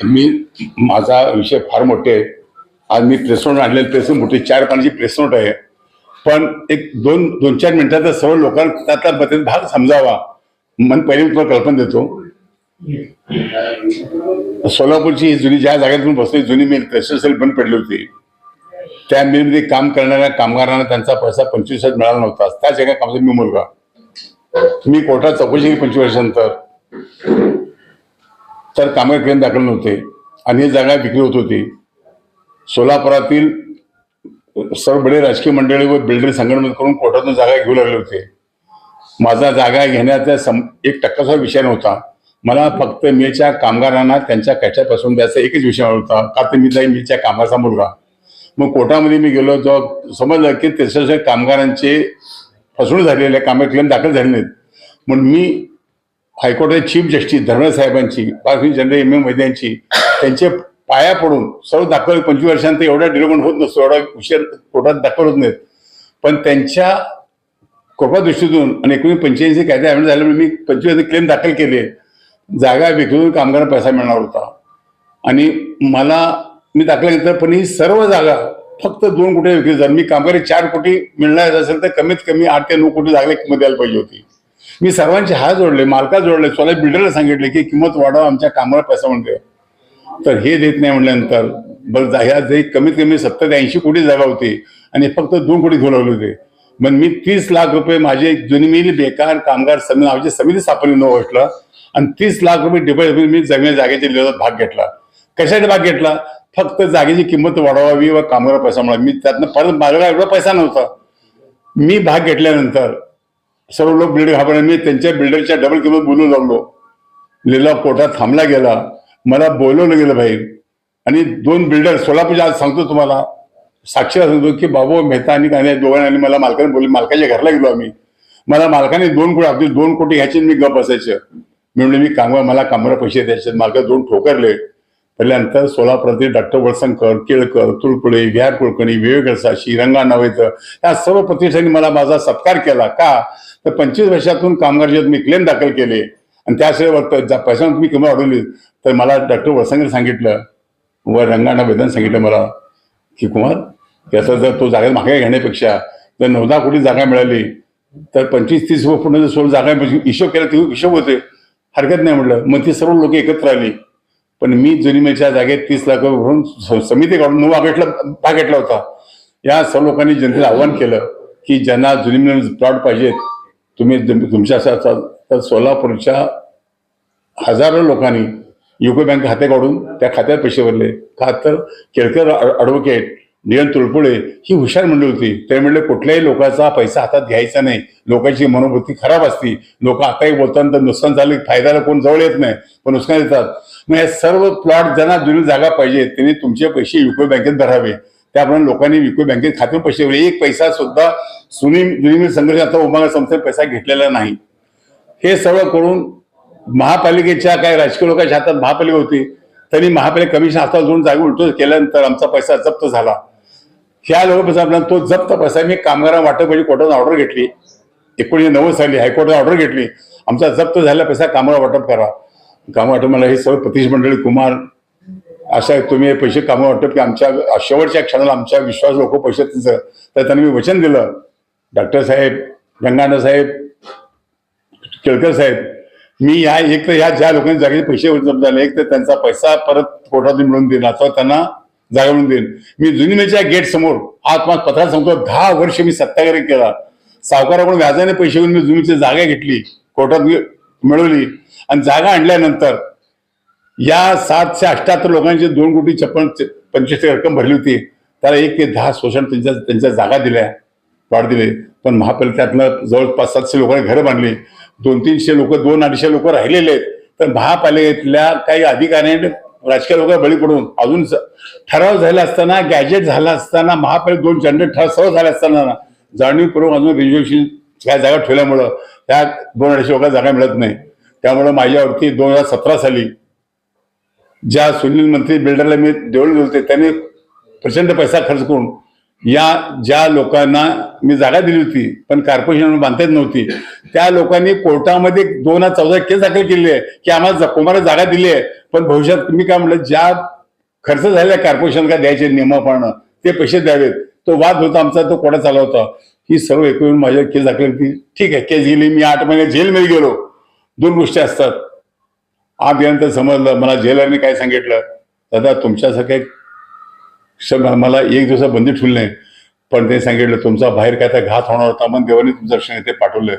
मी माझा विषय फार मोठे आहे. आज मी प्रेस नोट आणलेली प्रेस नोट मोठी 4 पानाची प्रेस नोट आहे. पण एक दोन चार मिनिटात सर्व लोकांना त्यातला भाग समजावा म्हणून पहिले मी तुम्हाला कल्पना देतो. सोलापूरची जुनी ज्या जागेत मी बसली जुनी मिल प्रेशर सेल बंद पडली होती. त्या मिलमध्ये काम करणाऱ्या कामगारांना त्यांचा पैसा 25 मिळाला नव्हता. त्याच एका कामाचा मी मुलगा मी कोर्टात चौकशी केली 25 वर्षांनंतर. तर कामगार क्लेम दाखल नव्हते आणि ही जागा विक्री होत होती. सोलापुरातील सर्व बडे राजकीय मंडळी व बिल्डर संघटना करून कोर्टातून जागा घेऊ लागले होते. माझा जागा घेण्याचा 1% सुद्धा विषय नव्हता. मला फक्त मिलच्या कामगारांना त्यांच्या कष्टापासून द्यायचा एकच विषय होता, का तर मी जाईल मिलच्या कामाचा मुलगा. मग कोर्टामध्ये मी गेलो जो समजलं की 63 कामगारांचे फसवणूक झालेले कामगार क्लेम दाखल झाले नाहीत. म्हणून मी हायकोर्टाचे चीफ जस्टिस धर्मेंद्र साहेबांची जनरल MM वैद्यांची त्यांचे पाया पडून सर्व दाखल 25 वर्षांत एवढा डेव्हलपमेंट होत नसतो, एवढा उशीर कोर्टात दाखल होत नाहीत. पण त्यांच्या कृपादृष्टीतून आणि 1985 कायदा अमेंड झाल्यामुळे मी 25 क्लेम दाखल केले. जागा विक्रीतून कामगारांना पैसा मिळणार होता आणि मी दाखल केलं. पण ही सर्व जागा फक्त 2 कोटी विक्री झाली. मी कामगारी 4 कोटी मिळणार असेल तर कमीत कमी 8 ते 9 कोटी जागा किंमत द्यायला पाहिजे होती. मी सर्वांचे हात जोडले, मालका जोडले, स्वतः बिल्डरला सांगितले की किंमत वाढवा, आमच्या कामाला पैसा म्हणते. तर हे देत नाही म्हटल्यानंतर बरं ह्या जे कमीत कमी 70 ते 80 कोटी जागा होती आणि फक्त 2 कोटी घेऊन लागले होते. मग मी 30 लाख रुपये माझे जुनी मिल बेकार कामगार नावाची समिती स्थापन 9 ऑगस्टला आणि 30 लाख रुपये डिपॉझिट मी जमीन जागेच्या लिलावात भाग घेतला. कशासाठी भाग घेतला? फक्त जागेची किंमत वाढवावी व कामगार पैसा मिळावा. मी त्यातनं परत माझ्याकडे एवढा पैसा नव्हता. मी भाग घेतल्यानंतर सर्व लोक बिल्डर घाबरले. मी त्यांच्या बिल्डरच्या डबल किंमत बोलू लागलो. लिलाव कोर्टात थांबला गेला. मला बोलवलं गेलं बाहेर आणि 2 बिल्डर सोलापूरच्या आज सांगतो तुम्हाला साक्षी सांगतो की बाबू मेहता आणि काने दोघांनी मला मालकाने बोलले. मालकाच्या घरला गेलो आम्ही. मला मालकाने 2 कोटी आपली 2 कोटी घ्यायचे मी गप बसायचं. मी म्हणले मी कामगार मला कामाला पैसे द्यायचे. मालका 2 ठोकरले. पहिल्यानंतर सोलापुरातील डॉक्टर वळसंकर, केळकर, तुळपुळे, विहार कुलकर्णी, विवेक रसाशी, रंगा नवेकर या सर्व प्रतिष्ठांनी मला माझा सत्कार केला. का तर 25 वर्षातून कामगार मी क्लेम दाखल केले आणि त्याशिवाय पैसा मी किंमत वाढवली. तर मला डॉक्टर वळसंकर सांगितलं व रंगाना वेदन सांगितलं मला की कुमार याचा जर तो जागा मागे घेण्यापेक्षा जर 9-10 कोटी जागा मिळाली तर 25-30 फुट 16 जागा हिशोब केला ते हिशोब होते, हरकत नाही म्हटलं. मग ती सर्व लोक एकत्र आली. पण मी जुनी मिलच्या जागेत 30 लाख भरून समिती काढून 9 ऑगस्टला भाग घेतला होता. या सर्व लोकांनी जनतेला आव्हान केलं की ज्यांना जुनी मिल प्लॉट पाहिजेत तुम्ही तुमच्या तर सोलापूरच्या हजारो लोकांनी युको बँक खाते काढून त्या खात्यात पैसे भरले. का तर केळकर ॲडव्होकेट DN तुळपुळे ही हुशार मंडळी होती. ते म्हणले कुठल्याही लोकांचा पैसा हातात घ्यायचा नाही. लोकांची मनोवृत्ती खराब असती. लोक आताही बोलताना तर नुकसान झालं फायद्याला कोण जवळ येत नाही पण नुकसान येतात. मग हे सर्व प्लॉट ज्यांना जुनी जागा पाहिजे त्यांनी तुमचे पैसे युको बँकेत भरावे. त्याप्रमाणे लोकांनी युको बँकेत खात्यात पैसे भरले. एक पैसा सुद्धा जुनी मिल संघर्ष आता उभारण्या संस्थेने पैसा घेतलेला नाही. हे सर्व करून महापालिकेच्या काही राजकीय लोकांच्या हातात महापालिका होती तरी महापालिका कमिशन हातात घेऊन जागा उलट केल्यानंतर आमचा पैसा जप्त झाला. ह्या लोकांपासून आपल्याला तो जप्त पैसा मी कामगारांना वाटप म्हणजे कोर्टात ऑर्डर घेतली. 1990 साली हायकोर्टात ऑर्डर घेतली. आमचा जप्त झालेला पैसा कामगार वाटप करा. कामगार वाटप मला हे सर्व प्रतिष्ठ मंडळी कुमार अशा तुम्ही पैसे कामगार वाटप की आमच्या शेवटच्या क्षणाला आमच्या विश्वास लोक पैसे त्यांचं तर त्यांनी मी वचन दिलं. डॉक्टर साहेब, रंगाना साहेब, केळकर साहेब मी एक तर ह्या ज्या लोकांनी जागेचे पैसे जप्त झाले एक तर त्यांचा पैसा परत कोर्टात मिळवून देईन अथवा त्यांना जागा मिळून देईन. मी जुनी मिलच्या गेट समोर आज माझ्या पत्रात सांगतो 10 वर्ष मी सत्याग्रह केला. सावकाराकडून व्याजाने पैसे घेऊन मी जुनी मिलची जागा घेतली, कोर्टात मिळवली आणि जागा आणल्यानंतर या 778 लोकांची 2 कोटी 55 रक्कम भरली होती. त्याला 1 ते 10 शोषण त्यांच्या जागा दिल्या, वाढ दिले. पण महापालिकेतनं जवळपास 700 लोकांनी घरं बांधली. 200-300 लोक 200-250 लोक राहिलेले आहेत. तर महापालिकेतल्या काही अधिकाऱ्यांनी राजकीय लोक बळी पडून अजून ठराव झाला असताना गॅजेट झाला असताना महापालिका 2 जनरल ठराव सर्व झाले असताना जाणीवपूर्वक अजून रिझर्वेशन ह्या जागा ठेवल्यामुळं त्या 200-250 लोकांना जागा मिळत नाही. त्यामुळे माझ्यावरती 2017 साली ज्या सुनील मंत्री बिल्डरला मी देऊळ होते त्यांनी प्रचंड पैसा खर्च करून या ज्या लोकांना मी जागा दिली होती पण कॉर्पोरेशन बांधता येत नव्हती, त्या लोकांनी कोर्टामध्ये 2014 केस दाखल केली आहे की आम्हाला तुम्हाला जागा दिली आहे, पण भविष्यात मी काय म्हटलं, ज्या खर्च झालेल्या कॉर्पोरेशन का द्यायचे नियमाप्रमाणे ते पैसे द्यावेत. तो वाद होता आमचा, तो कोर्टात चालू होता. ही सर्व एकूण माझ्या केस दाखल होती. ठीक आहे, केस गेली, मी 8 महिने जेलमध्ये गेलो. 2 गोष्टी असतात. आत गेल्यानंतर समजलं, मला जेलरने काय सांगितलं, दादा तुमच्यासारखे मला 1 दिवसा बंदी ठेवली नाही, पण ते सांगितलं तुमचा बाहेर काय तर घात होणार होता, मग देवाने तुमचं दर्शन ते पाठवलं.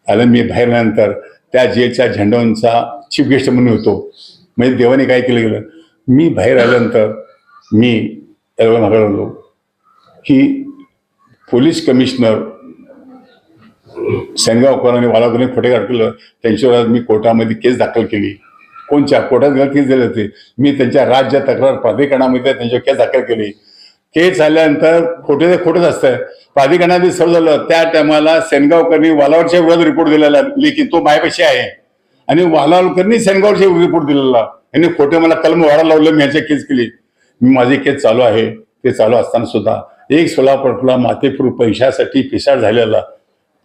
आणि मी बाहेर आल्यानंतर त्या जेलच्या झेंडावरचा चीफ गेस्ट म्हणून होतो. म्हणजे देवाने काय केलं गेलं, मी बाहेर आल्यानंतर मी त्यावेळेला मागायला की पोलीस कमिशनर सेनगावकर आणि वालावकरांनी खोटे अडकलं, त्यांच्यावर मी कोर्टामध्ये केस दाखल केली. कोणत्या कोर्टात केस दिले होते, मी त्यांच्या राज्य तक्रार प्राधिकरणामध्ये त्यांच्यावर केस दाखल केली. केस झाल्यानंतर खोटे ते खोटंच असतं. प्राधिकरणाने सर्व झालं. त्या टायमाला सेनगावकरनी वालावरच्या विरोधात रिपोर्ट दिलेला, लेखी तो माझ्यापाशी आहे, आणि वालावकरनी सेनगावच्या रिपोर्ट दिलेला. यांनी खोटे मला कलम वाढा लावलं, मी यांच्या केस केली. मी माझी केस चालू आहे. ते चालू असताना सुद्धा एक सोलापूरला मातेपूर पैशासाठी पिसाळ झालेला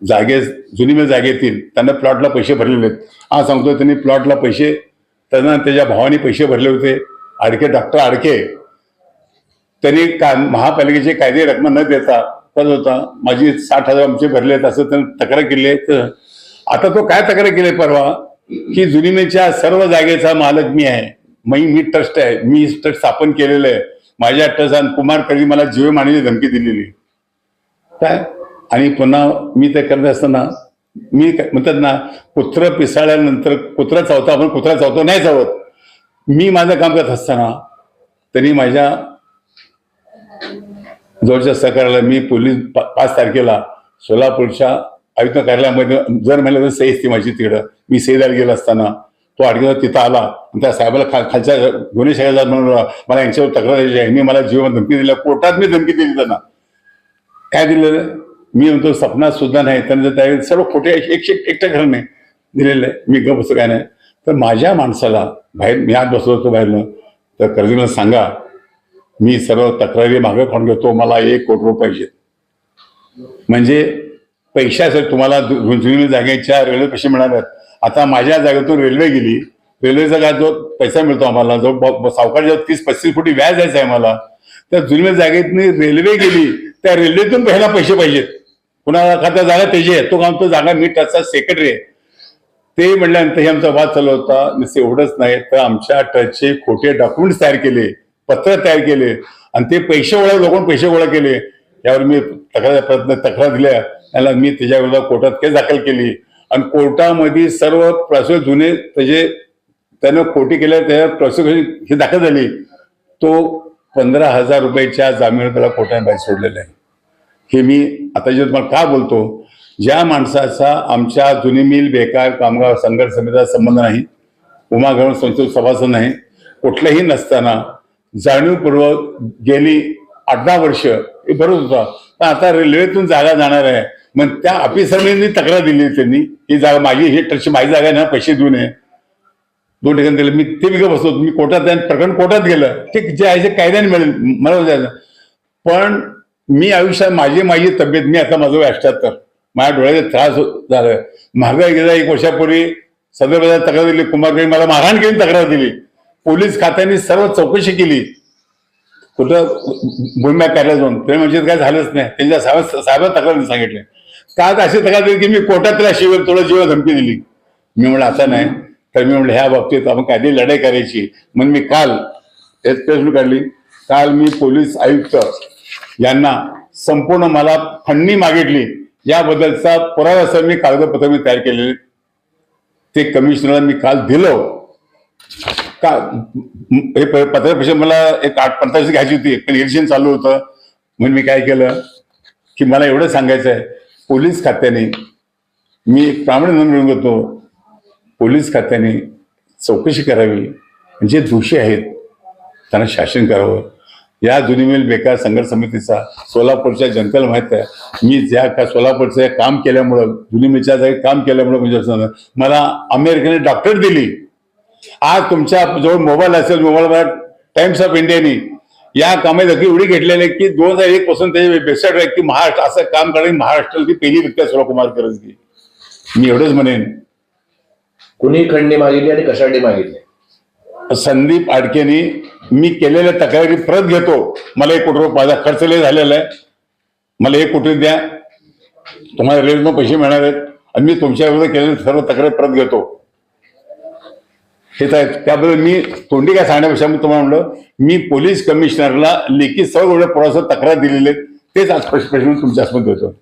जुनी मिल जागेतील त्यांना प्लॉटला पैसे भरलेले आहेत. हा सांगतो, त्यांनी प्लॉटला पैसे त्यांना त्याच्या भावाने पैसे भरले होते. आडके डॉक्टर आडके त्यांनी महापालिकेचे कायदे रक्कम न देता करत होता. माझी 60,000 आमचे भरले आहेत असं त्यांनी तक्रार केली आहे. आता तो काय तक्रार केली परवा की जुनी मिलच्या सर्व जागेचा मालक मी आहे, मी ट्रस्ट आहे, मी ट्रस्ट स्थापन केलेलं आहे. माझ्या ट्रस्ट कुमार कधी मला जीव मारण्याची धमकी दिलेली काय. आणि पुन्हा मी ते करत असताना मी म्हणतात ना, कुत्र पिसाळल्यानंतर कुत्रा चावतो, आपण कुत्रा चावतो नाही चावत. मी माझं काम करत असताना त्यांनी माझ्या जवळच्या सहकार्याला मी पोलीस 5 तारखेला सोलापूरच्या आयुक्त कार्यालयामध्ये जर म्हणलं सही असते माझी तिकडं, मी सही द्यायला गेलो असताना तो आडकेला तिथं आला. त्या साहेबाला खालच्या गुन्हे शाखेला म्हणून मला यांच्यावर तक्रार द्यायची आहे, मला जीवन धमकी दिल्या. कोर्टात मी धमकी दिली त्यांना. काय दिलेलं मी म्हणतो, सपनात सुद्धा नाही. त्यांना त्यावेळी सर्व खोटे एकट्या घराने दिलेलं आहे. मी गप बसतो काय नाही. तर माझ्या माणसाला बाहेर, मी आत बसलो होतो बाहेरनं, तर कर्जला सांगा मी सर्व तक्रारी मागे काढून घेतो, मला 1 कोटी रुपये पाहिजे. म्हणजे पैशासाठी तुम्हाला जुनी जागेच्या रेल्वे पैसे मिळाले. आता माझ्या जागेतून रेल्वे गेली, रेल्वेचा काय जो पैसा मिळतो आम्हाला, जो सावकार जो 30-35 कोटी व्याज द्यायचं आहे मला, त्या जुन्या जागेतनी रेल्वे गेली, त्या रेल्वेतून पहिला पैसे पाहिजेत. कुणाला खात्या जागा त्याची आहे, तो काम तो जागा मी ट्रस्टचा सेक्रेटरी आहे. ते म्हणल्यानंतर हे आमचा वाद चालू होता. नुसते एवढंच नाही तर आमच्या ट्रस्टचे खोटे डॉक्युमेंट्स तयार केले, पत्र तयार केले, आणि ते पैसे लोकांना पैसे गोळा केले. यावर मी तक्रार दिल्या. त्याला मी त्याच्या विरोधात कोर्टात केस दाखल केली, आणि कोर्टामध्ये सर्व प्रोसेस जुने त्यानं खोटी केल्या त्या प्रोसेस ही दाखल झाली. तो 15,000 रुपयाच्या जामीन त्याला कोर्टाने बाहेर सोडलेलं आहे. हे मी आता जे तुम्हाला का बोलतो, ज्या माणसाचा आमच्या जुनी मिल बेकार कामगार संघर्ष समितीचा संबंध नाही, उमा गवळण संस्थेचा सभासद नाही, कुठल्याही नसताना जाणीवपूर्वक गेली 8-10 वर्ष हे भरत होता. पण आता रेल्वेतून जागा जाणार आहे, मग त्या ऑफिसरने तक्रार दिली त्यांनी, ही जागा माझी, ही ट्रस्टची माझी जागा आहे ना, पैसे देऊ नये. 2 ठिकाणी दिलं. मी ते विकत बसलो. मी कोर्टात प्रकरण कोर्टात गेलं. ठीक, जे आहे ते कायद्याने मिळेल मला जायचं. पण मी आयुष्यात माझी तब्येत, मी आता माझं 78, माझ्या डोळ्याचा त्रास झाला. महागाई गेला 1 वर्षापूर्वी सदर तक्रार दिली. कुमारकडे मला मारहाण केली, तक्रार दिली. पोलीस खात्याने सर्व चौकशी केली, कुठं भूमिका कार्यालयात जाऊन, ते म्हणजे काय झालंच नाही. त्यांच्या साहेबांना तक्रार सांगितले. का अशी तक्रार दिली की मी कोर्टात त्याला थोडं जीवन धमकी दिली. मी म्हणलं आता नाही, तर मी म्हणलं ह्या बाबतीत आपण कायदे लढाई करायची. मग मी काल प्रेस काढली. काल मी पोलीस आयुक्त यांना संपूर्ण मला फंडणी मागितली याबद्दलचा पुरावा मी कागदपत्र मी तयार केलेले ते कमिशनरला मी काल दिलो. का हे पत्रपरिषद मला एक 8-15 घ्यायची होती, पण इलेक्शन चालू होतं. म्हणून मी काय केलं की मला एवढं सांगायचं आहे, पोलीस खात्याने मी एक प्रामाणिक मिळून घेतो, पोलीस खात्याने चौकशी करावी, जे दोषी आहेत त्यांना शासन करावं. या जुनी मिल बेकार संघर्ष समितीचा सोलापूरच्या जनतेला माहित आहे, मी ज्या का सोलापूरचं काम केल्यामुळं, जुनी मिलच्या जागी काम केल्यामुळं म्हणजे मला अमेरिकेने डॉक्टरेट दिली. आज तुमच्या जवळ मोबाईल असेल, मोबाईलवर टाइम्स ऑफ इंडियानी या कामाची दखल एवढी घेतलेली आहे की 2001 पासून त्याची वेबसाईट आहे की महाराष्ट्र असं काम करणारी महाराष्ट्रातली पहिली व्यक्ती आहे सुरकुमार करंजगी. मी एवढंच म्हणेन. कुणी खंडणी मागितली आणि कशासाठी मागितली? संदीप आडकेनी मी केलेल्या तक्रारी परत घेतो, मला 1 कोटी रुपये माझा खर्च लय झालेला आहे, मला 1 कोटी द्या, तुम्हाला रेल्वेनं पैसे मिळणार आहेत आणि मी तुमच्या विरुद्ध केलेल्या सर्व तक्रारी परत घेतो. हेच आहे. त्याबद्दल मी तोंडी काय सांगण्यापेक्षा मी तुम्हाला म्हणलं, मी पोलीस कमिशनरला लेखी सर्व पुराव्यासह तक्रार दिलेले आहेत, तेच आज प्रश्न तुमच्या समोर देतो.